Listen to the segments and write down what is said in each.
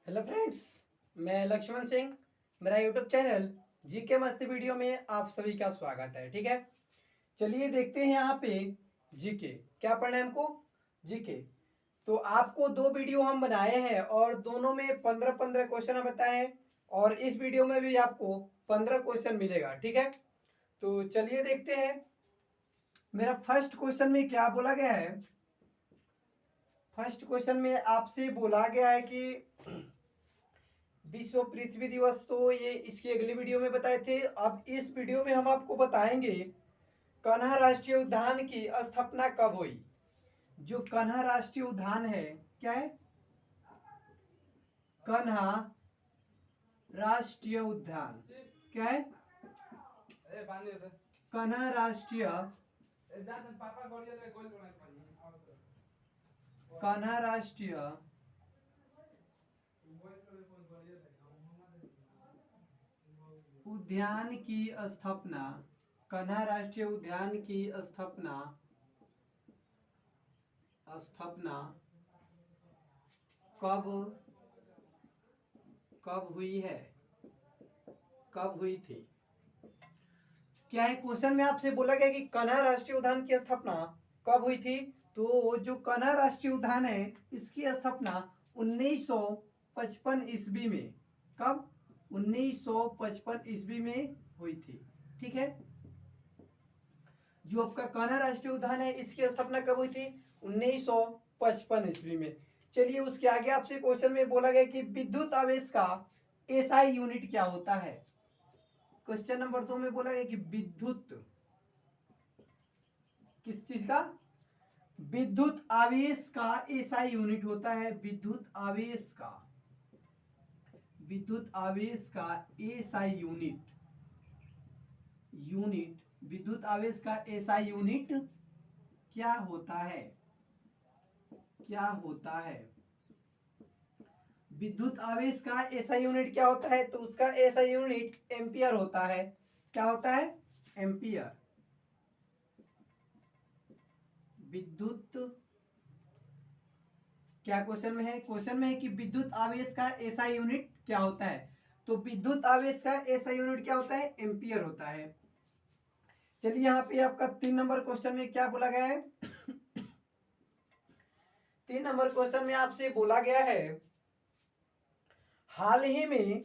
Hello friends, मैं लक्ष्मण सिंह। मेरा YouTube channel GK मस्ती वीडियो में आप सभी का स्वागत है। ठीक है, चलिए देखते हैं यहाँ पे जीके क्या पढ़ना है हमको। जीके तो आपको दो वीडियो हम बनाए हैं और दोनों में 15-15 क्वेश्चन बताए हैं और इस वीडियो में भी आपको 15 क्वेश्चन मिलेगा। ठीक है, तो चलिए देखते हैं। मेरा फर्स्ट क्वेश्चन में क्या बोला गया है। फर्स्ट क्वेश्चन में आपसे बोला गया है कि विश्व पृथ्वी दिवस तो ये इसकी अगली वीडियो में बताए थे। अब इस वीडियो में हम आपको बताएंगे कान्हा राष्ट्रीय उद्यान की स्थापना कब हुई। जो कान्हा राष्ट्रीय उद्यान है, क्या है? कान्हा राष्ट्रीय उद्यान क्या है? कान्हा राष्ट्रीय कान्हा राष्ट्रीय उद्यान की स्थापना कान्हा राष्ट्रीय उद्यान की स्थापना कब कब हुई है, कब हुई थी? क्या है क्वेश्चन में आपसे बोला गया कि कान्हा राष्ट्रीय उद्यान की स्थापना कब हुई थी। तो जो कान्हा राष्ट्रीय उद्यान है इसकी स्थापना 1955 ईस्वी में, कब? 1955 ईस्वी में हुई थी। ठीक है, जो आपका कान्हा राष्ट्रीय उद्यान है इसकी स्थापना कब हुई थी? 1955 ईस्वी में। चलिए उसके आगे आपसे क्वेश्चन में बोला गया कि विद्युत आवेश का एसआई यूनिट क्या होता है। क्वेश्चन नंबर 2 में बोला गया कि विद्युत किस चीज का? विद्युत आवेश का एसआई यूनिट होता है। विद्युत आवेश का एसआई यूनिट विद्युत आवेश का एसआई यूनिट क्या होता है? विद्युत आवेश का एसआई यूनिट क्या होता है? तो उसका एसआई यूनिट एम्पियर होता है। क्या होता है? एम्पियर। विद्युत क्या क्वेश्चन में है? क्वेश्चन में है कि विद्युत आवेश का एसआई यूनिट क्या होता है। तो विद्युत आवेश का एसआई यूनिट क्या होता है? एम्पियर होता है। चलिए यहाँ पे आपका 3 नंबर क्वेश्चन में क्या बोला गया है। 3 नंबर क्वेश्चन में आपसे बोला गया है हाल ही में,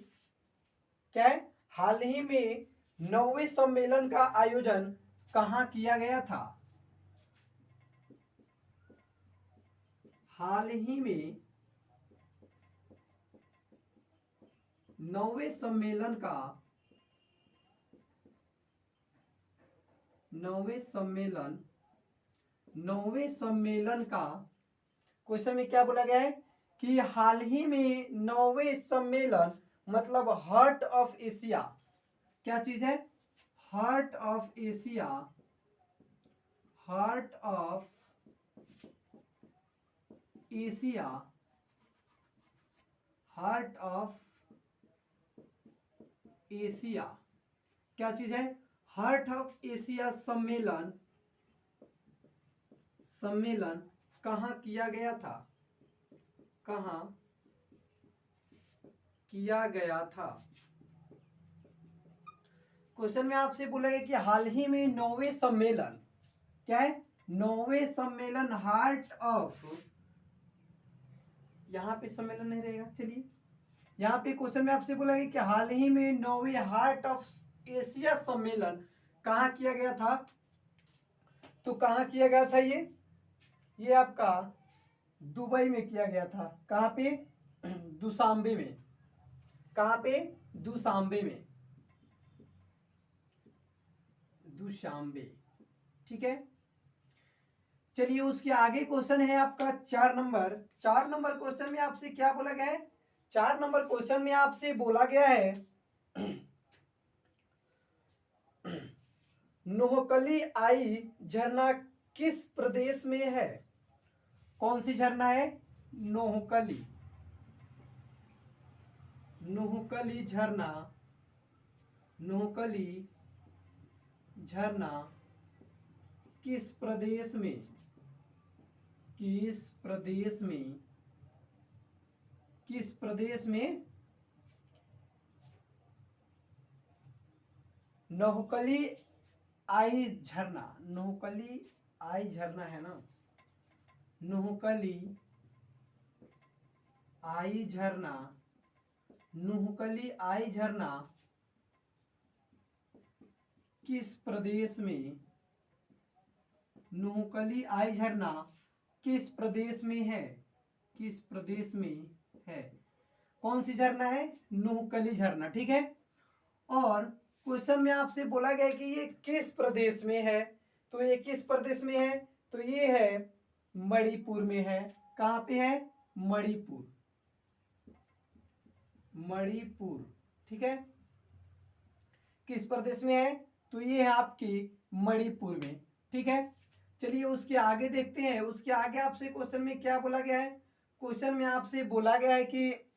क्या है? हाल ही में 9वें सम्मेलन का आयोजन कहाँ किया गया था? हाल ही में 9वें सम्मेलन का 9वें सम्मेलन का क्वेश्चन में क्या बोला गया है कि हाल ही में 9वें सम्मेलन मतलब हार्ट ऑफ एशिया, क्या चीज है? Heart of Asia, heart of Asia, heart of Asia क्या चीज है? हार्ट ऑफ एशिया सम्मेलन कहाँ किया गया था? कहाँ किया गया था? क्वेश्चन में आपसे बोला गया कि हाल ही में 9वें सम्मेलन, क्या है? 9वें सम्मेलन हार्ट ऑफ, यहां पे सम्मेलन नहीं रहेगा। चलिए यहाँ पे क्वेश्चन में आपसे बोला गया कि हाल ही में 9वें हार्ट ऑफ एशिया सम्मेलन कहाँ किया गया था। तो कहाँ किया गया था? ये आपका दुबई में किया गया था। कहाँ पे? दुशांबे में। कहाँ पे? दुशांबे में, दुशांबे। ठीक है, चलिए उसके आगे क्वेश्चन है आपका 4 नंबर। 4 नंबर क्वेश्चन में आपसे क्या बोला गया है? 4 नंबर क्वेश्चन में आपसे बोला गया है नोहकली आई झरना किस प्रदेश में है? कौन सी झरना है? नोहकली, नोहकली झरना, नोहकली झरना किस प्रदेश में, किस प्रदेश में किस प्रदेश में नोहकली आई झरना, नोहकली आई झरना है ना, नोहकली आई झरना, नोहकली आई झरना किस प्रदेश में, नोहकली आई झरना किस प्रदेश में है, किस प्रदेश में है, कौन सी झरना है, नोहकली झरना। ठीक है, और क्वेश्चन में आपसे बोला गया कि ये किस प्रदेश में है, तो ये किस प्रदेश में है, तो ये है मणिपुर में है। कहां पे है, मणिपुर, मणिपुर। ठीक है, किस प्रदेश में है, तो ये है आपकी मणिपुर में। ठीक है, चलिए उसके आगे देखते हैं। उसके आगे आपसे क्वेश्चन में क्या बोला गया है, क्वेश्चन में आपसे बोला गया है कि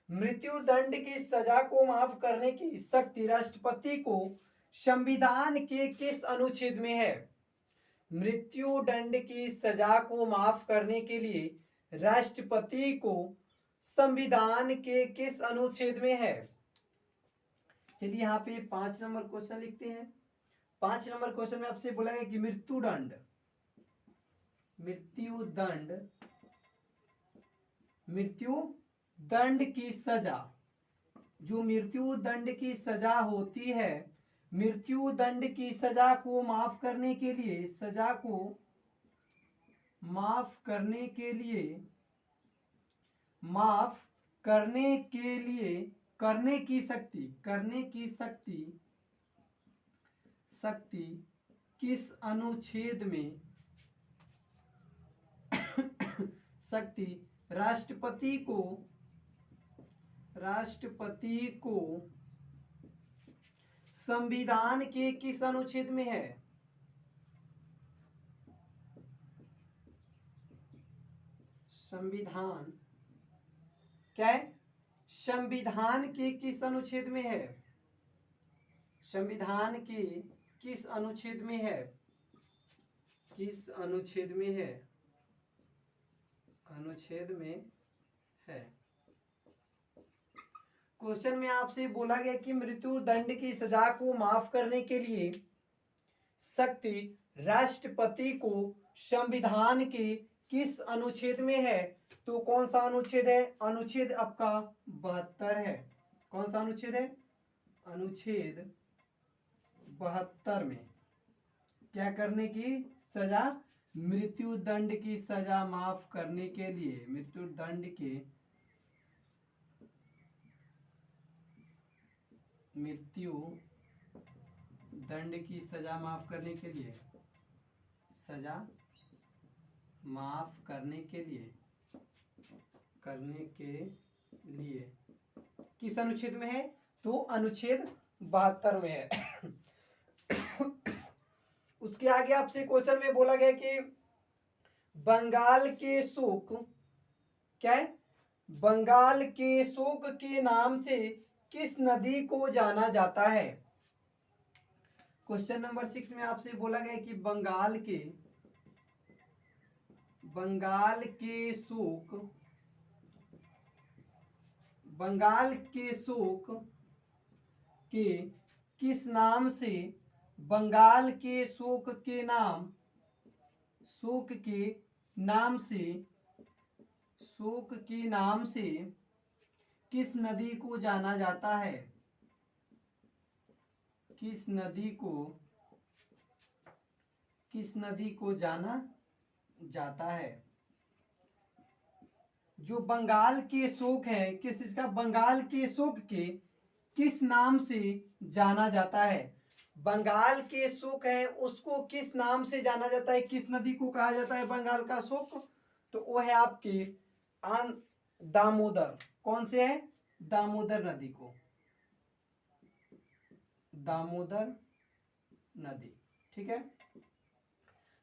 मृत्यु दंड की सजा को माफ करने की शक्ति राष्ट्रपति को संविधान के किस अनुच्छेद में है। मृत्यु दंड की सजा को माफ करने के लिए राष्ट्रपति को संविधान के किस अनुच्छेद में है। चलिए यहाँ पे 5 नंबर क्वेश्चन लिखते हैं। 5 नंबर क्वेश्चन में आपसे बोला गया कि मृत्यु दंड, मृत्यु दंड, मृत्यु दंड की सजा, जो मृत्यु दंड की सजा होती है, मृत्यु दंड की सजा को माफ करने के लिए, सजा को माफ करने के लिए, माफ करने के लिए करने की शक्ति, करने की शक्ति, शक्ति किस अनुच्छेद में, शक्ति राष्ट्रपति को, राष्ट्रपति को संविधान के किस अनुच्छेद में है। संविधान क्या है, संविधान के किस अनुच्छेद में है, संविधान के किस अनुच्छेद में है, किस अनुच्छेद में है, अनुच्छेद में है। क्वेश्चन में आपसे बोला गया कि मृत्यु दंड की सजा को माफ करने के लिए शक्ति राष्ट्रपति को संविधान के किस अनुच्छेद में है, तो कौन सा अनुच्छेद है, अनुच्छेद आपका 72 है। कौन सा अनुच्छेद है, अनुच्छेद 72 में क्या करने की सजा, मृत्यु दंड की सजा माफ करने के लिए, मृत्यु दंड के, मृत्यु दंड की सजा माफ करने के लिए, सजा माफ करने के लिए, करने के लिए किस अनुच्छेद में है, तो अनुच्छेद 72 में है। उसके आगे आपसे क्वेश्चन में बोला गया कि बंगाल के शोक, क्या है, बंगाल के शोक के नाम से किस नदी को जाना जाता है। क्वेश्चन नंबर 6 में आपसे बोला गया कि बंगाल के, बंगाल के शोक, बंगाल के शोक के किस नाम से, बंगाल के शोक के नाम, शोक के नाम से, शोक के नाम से किस नदी को जाना जाता है, किस नदी को, किस नदी को जाना जाता है। जो बंगाल के शोक है, किस इसका, बंगाल के शोक के किस नाम से जाना जाता है। बंगाल के शोक है उसको किस नाम से जाना जाता है, किस नदी को कहा जाता है बंगाल का शोक, तो वो है आपके दामोदर। कौन से है, दामोदर नदी को, दामोदर नदी। ठीक है,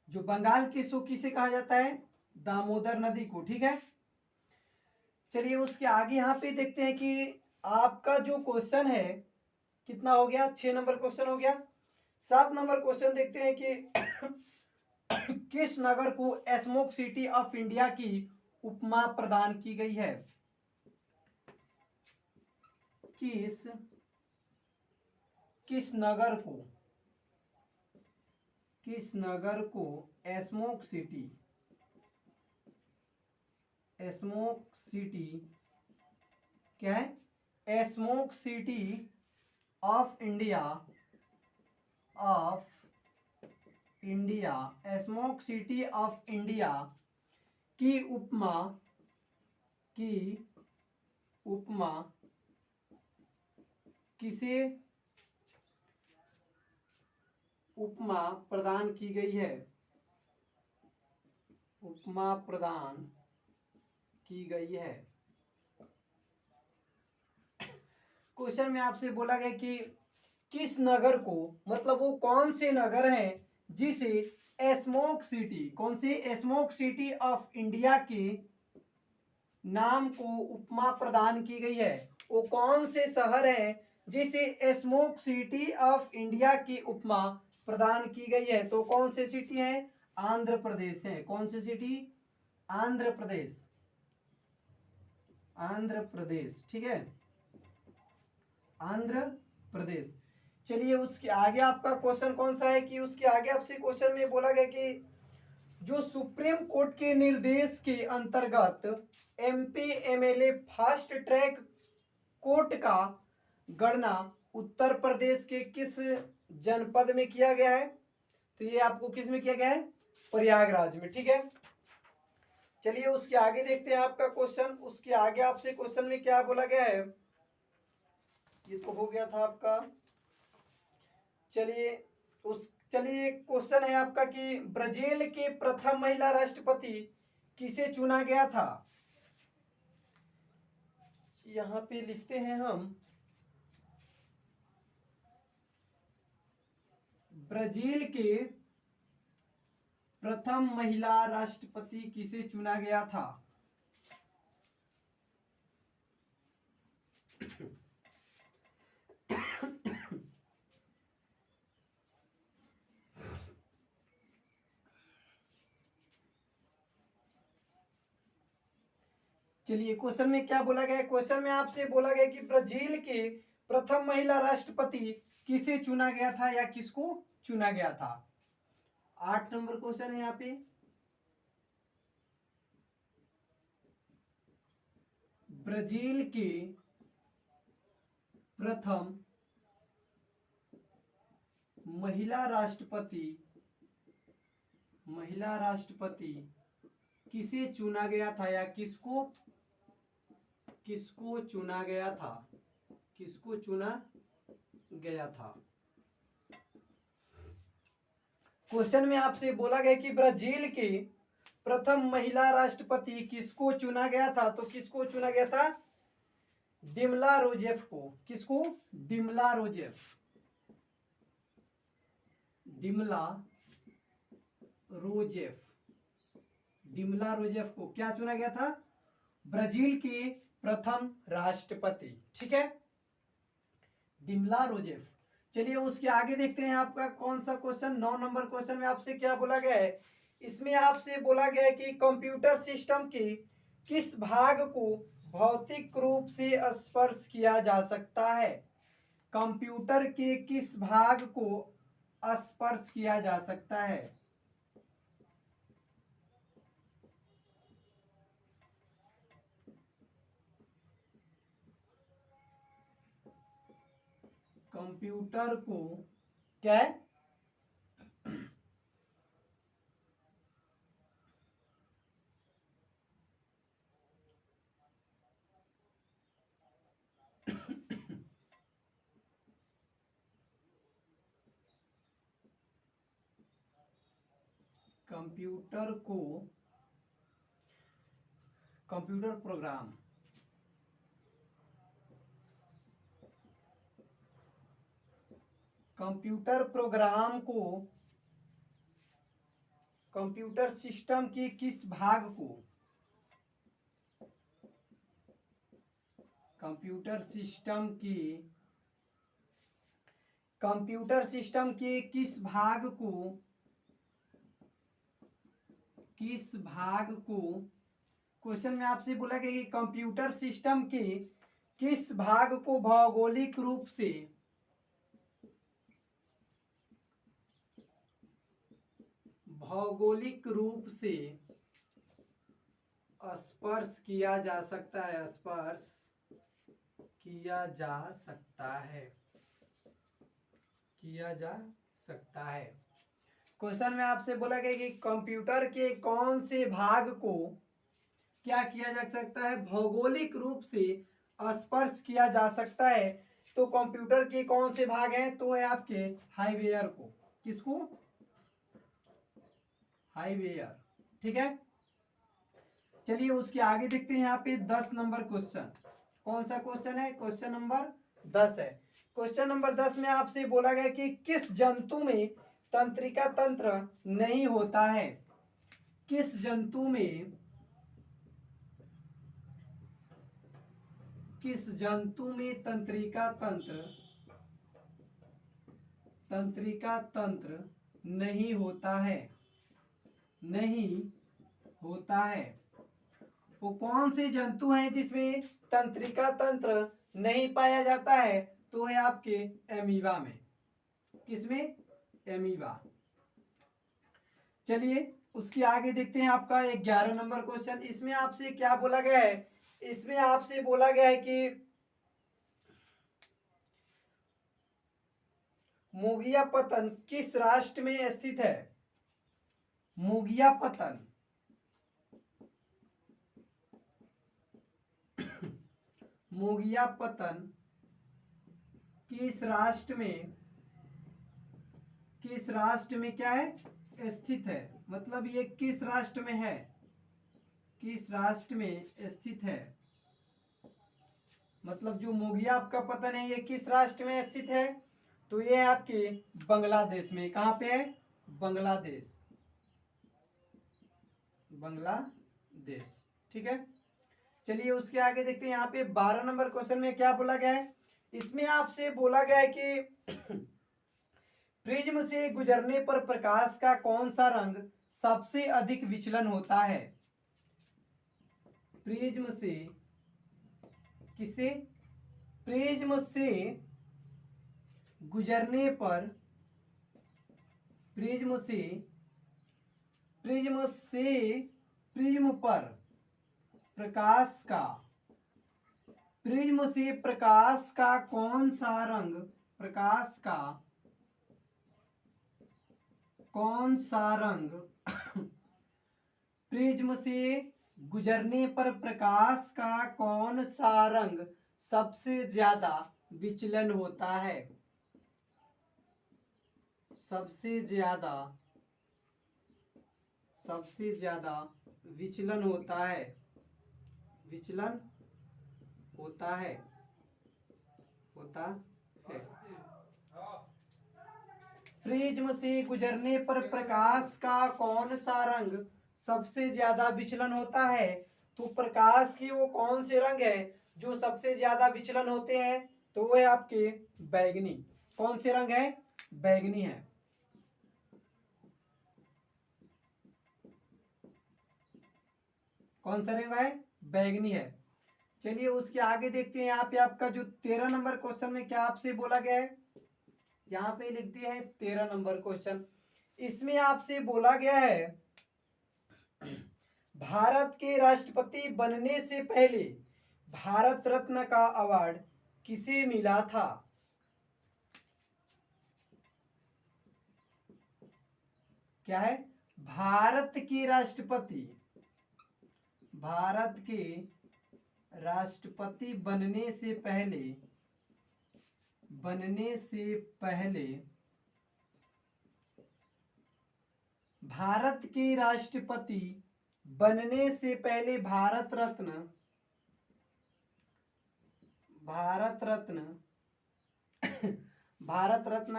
जो बंगाल के शोक किसे कहा जाता है, दामोदर नदी को। ठीक है, चलिए उसके आगे यहाँ पे देखते हैं कि आपका जो क्वेश्चन है कितना हो गया, 6 नंबर क्वेश्चन हो गया। 7 नंबर क्वेश्चन देखते हैं कि किस नगर को स्मोक सिटी ऑफ इंडिया की उपमा प्रदान की गई है? किस नगर को स्मोक सिटी क्या है? Smoke city of India smoke city of India की उपमा किसे उपमा प्रदान की गई है? उपमा प्रदान की गई है। क्वेश्चन में आपसे बोला गया कि किस नगर को, मतलब वो कौन से नगर हैं जिसे स्मोक सिटी ऑफ इंडिया के नाम को उपमा प्रदान की गई है? वो कौन से शहर हैं जिसे स्मोक सिटी ऑफ इंडिया की उपमा प्रदान की गई है? तो कौन से सिटी है? आंध्र प्रदेश है। कौन सी सिटी? आंध्र प्रदेश। ठीक है, आंध्र प्रदेश। चलिए उसके आगे आपका क्वेश्चन कौन सा है कि उसके आगे आपसे क्वेश्चन में बोला गया कि जो सुप्रीम कोर्ट के निर्देश के अंतर्गत MP MLA fast track court का गणना उत्तर प्रदेश के किस जनपद में किया गया है? तो ये आपको किस में किया गया है? प्रयागराज में। ठीक है, चलिए उसके आगे देखते हैं आपका क्वेश्चन। उसके आगे आपसे क्वेश्चन में क्या बोला गया है? ये तो हो गया था आपका। चलिए क्वेश्चन है आपका कि ब्राजील के प्रथम महिला राष्ट्रपति किसे चुना गया था? यहां पे लिखते हैं हम, ब्राजील के प्रथम महिला राष्ट्रपति किसे चुना गया था? चलिए क्वेश्चन में क्या बोला गया है? क्वेश्चन में आपसे बोला गया कि ब्राजील के प्रथम महिला राष्ट्रपति किसे चुना गया था या किसको चुना गया था? 8 नंबर क्वेश्चन है यहाँ पे। ब्राजील के प्रथम महिला राष्ट्रपति किसे चुना गया था या किसको चुना गया था? किसको चुना गया था? क्वेश्चन में आपसे बोला गया कि ब्राजील के प्रथम महिला राष्ट्रपति किसको चुना गया था? तो किसको चुना गया था? डिमला रोजेफ को। किसको? डिमला रोजेफ को क्या चुना गया था? ब्राजील के प्रथम राष्ट्रपति। ठीक है, डिमला रोजेफ। चलिए उसके आगे देखते हैं आपका कौन सा क्वेश्चन। 9 नंबर क्वेश्चन में आपसे क्या बोला गया है? इसमें आपसे बोला गया है कि कंप्यूटर सिस्टम के किस भाग को भौतिक रूप से स्पर्श किया जा सकता है? कंप्यूटर के किस भाग को स्पर्श किया जा सकता है? कंप्यूटर को क्या है? कंप्यूटर प्रोग्राम कंप्यूटर प्रोग्राम को कंप्यूटर सिस्टम के किस भाग को कंप्यूटर सिस्टम के किस भाग को क्वेश्चन में आपसे बोला गया कि कंप्यूटर सिस्टम के किस भाग को भौगोलिक रूप से स्पर्श किया जा सकता है, स्पर्श किया जा सकता है, किया जा सकता है। क्वेश्चन में आपसे बोला गया कि कंप्यूटर के कौन से भाग को क्या किया जा सकता है, भौगोलिक रूप से स्पर्श किया जा सकता है। तो कंप्यूटर के कौन से भाग हैं, तो है आपके हार्डवेयर को, किसको, हार्डवेयर, ठीक है। चलिए उसके आगे देखते हैं यहाँ पे 10 नंबर क्वेश्चन। कौन सा क्वेश्चन है, क्वेश्चन नंबर 10 है। क्वेश्चन नंबर 10 में आपसे बोला गया कि किस जंतु में तंत्रिका तंत्र नहीं होता है, किस जंतु में, किस जंतु में तंत्रिका तंत्र नहीं होता है, नहीं होता है। वो कौन से जंतु हैं जिसमें तंत्रिका तंत्र नहीं पाया जाता है, तो है आपके एमीबा में, किसमें, एमीबा। चलिए उसके आगे देखते हैं आपका 11 नंबर क्वेश्चन। इसमें आपसे क्या बोला गया है, इसमें आपसे बोला गया है कि मोगियापत्तन किस राष्ट्र में स्थित है, मोगियापत्तन मोगियापत्तन किस राष्ट्र में क्या है, स्थित है। मतलब ये किस राष्ट्र में है, किस राष्ट्र में स्थित है। मतलब जो मोगिया आपका पतन है ये किस राष्ट्र में स्थित है, तो ये है आपके बांग्लादेश में। कहां पे है, बांग्लादेश, बांग्लादेश, ठीक है। चलिए उसके आगे देखते हैं यहाँ पे 12 नंबर क्वेश्चन में क्या बोला गया है। इसमें आपसे बोला गया है कि प्रिज्म से गुजरने पर प्रकाश का कौन सा रंग सबसे अधिक विचलन होता है। प्रिज्म से, किसे, प्रिज्म से गुजरने पर, प्रिज्म पर प्रकाश का, प्रिज्म से प्रकाश का कौन सा रंग, प्रकाश का कौन सा रंग प्रिज्म से गुजरने पर प्रकाश का कौन सा रंग सबसे ज्यादा विचलन होता है, सबसे ज्यादा विचलन होता है, विचलन होता है, प्रिज्म से गुजरने पर प्रकाश का कौन सा रंग सबसे ज्यादा विचलन होता है। तो प्रकाश की वो कौन से रंग है जो सबसे ज्यादा विचलन होते हैं, तो वो है आपके बैगनी। कौन से रंग है, बैगनी है। कौन सा रंग है, बैगनी है। चलिए उसके आगे देखते हैं। यहाँ पे आपका जो 13 नंबर क्वेश्चन में क्या आपसे बोला गया है, यहाँ पे लिख दिया है 13 नंबर क्वेश्चन। इसमें आपसे बोला गया है भारत के राष्ट्रपति बनने से पहले भारत रत्न का अवार्ड किसे मिला था। क्या है, भारत के राष्ट्रपति, भारत के राष्ट्रपति बनने से पहले भारत के राष्ट्रपति बनने से पहले भारत रत्न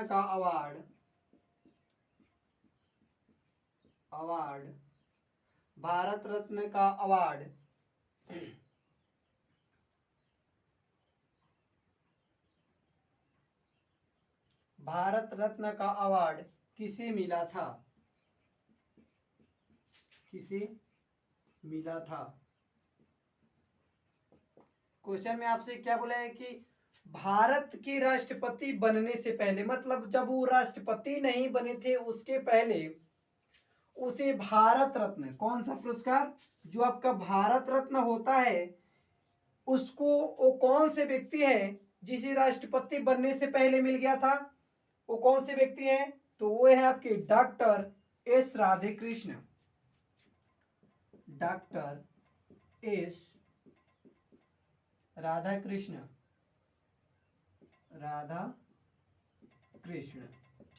का अवार्ड भारत रत्न का अवार्ड भारत रत्न का अवार्ड किसे मिला था, किसे मिला था। क्वेश्चन में आपसे क्या बोला है कि भारत के राष्ट्रपति बनने से पहले, मतलब जब वो राष्ट्रपति नहीं बने थे उसके पहले उसे भारत रत्न, कौन सा पुरस्कार, जो आपका भारत रत्न होता है उसको, वो कौन से व्यक्ति है जिसे राष्ट्रपति बनने से पहले मिल गया था, वो कौन से व्यक्ति हैं, तो वो है आपके doctor S Radhakrishna. Doctor S Radhakrishna, Radhakrishna,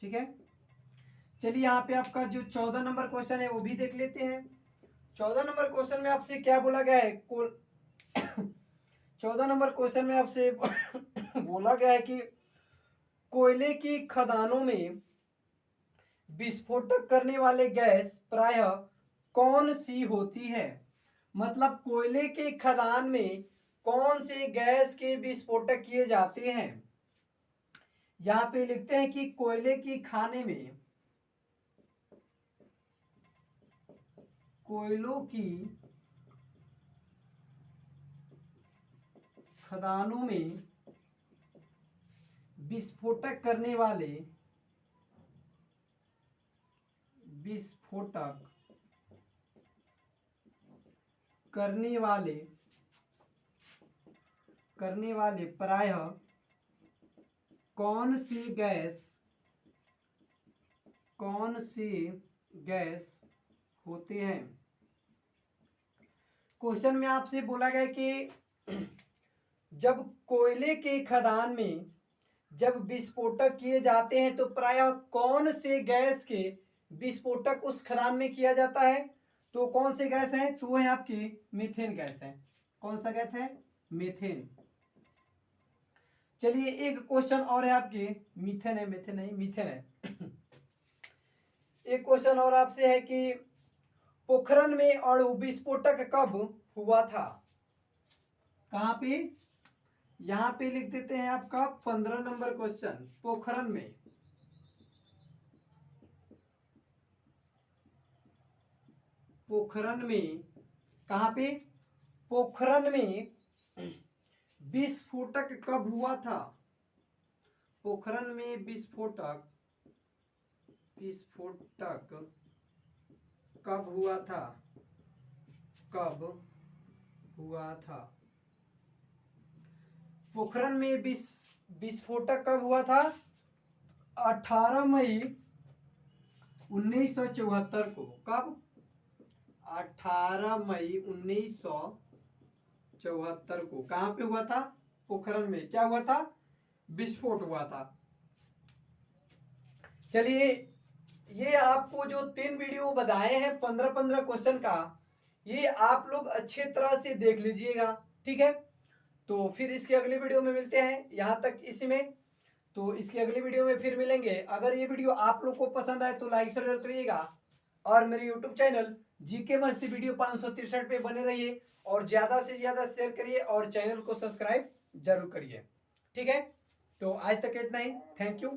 ठीक है। चलिए यहाँ पे आपका जो 14 नंबर क्वेश्चन है वो भी देख लेते हैं। 14 नंबर क्वेश्चन में आपसे क्या बोला गया है, 14 नंबर क्वेश्चन में आपसे बोला गया है कि कोयले की खदानों में विस्फोटक करने वाले गैस प्रायः कौन सी होती है, मतलब कोयले के खदान में कौन से गैस के विस्फोटक किए जाते हैं। यहां पे लिखते हैं कि कोयले की खाने में, कोयलों की खदानों में विस्फोटक करने वाले, विस्फोटक करने वाले प्रायः कौन सी गैस होते हैं। क्वेश्चन में आपसे बोला गया कि जब कोयले के खदान में जब विस्फोटक किए जाते हैं तो प्रायः कौन से गैस के विस्फोटक उस खदान में किया जाता है, तो कौन से गैस हैं, तो वो है आपकी मीथेन गैस है। कौन सा गैस है, मीथेन। चलिए एक क्वेश्चन और है आपके, मीथेन है, मीथेन नहीं, मीथेन है। एक क्वेश्चन और आपसे है कि पोखरण में अणु विस्फोटक कब हुआ था, कहां पे, यहां पे लिख देते हैं आपका 15 नंबर क्वेश्चन, पोखरण में, पोखरण में, कहां पे, पोखरण में विस्फोटक कब हुआ था, पोखरण में विस्फोटक कब हुआ था, कब हुआ था, पोखरण में विस्फोटक कब हुआ था, 18 मई 1974 को। कब, 18 मई 1974 को। कहां पे हुआ था, पोखरण में क्या हुआ था, विस्फोट हुआ था। चलिए ये आपको जो 3 वीडियो बताए हैं 15-15 क्वेश्चन का, ये आप लोग अच्छे तरह से देख लीजिएगा, ठीक है। तो फिर इसके अगले वीडियो में मिलते हैं, यहाँ तक इसी में। तो इसके अगले वीडियो में फिर मिलेंगे। अगर ये वीडियो आप लोग को पसंद आए तो लाइक शेयर करिएगा, और मेरे यूट्यूब चैनल जीके मस्ती वीडियो 563 पे बने रहिए, और ज़्यादा से ज़्यादा शेयर करिए, और चैनल को सब्सक्राइब जरूर करिए, ठीक है। तो आज तक इतना ही, थैंक यू।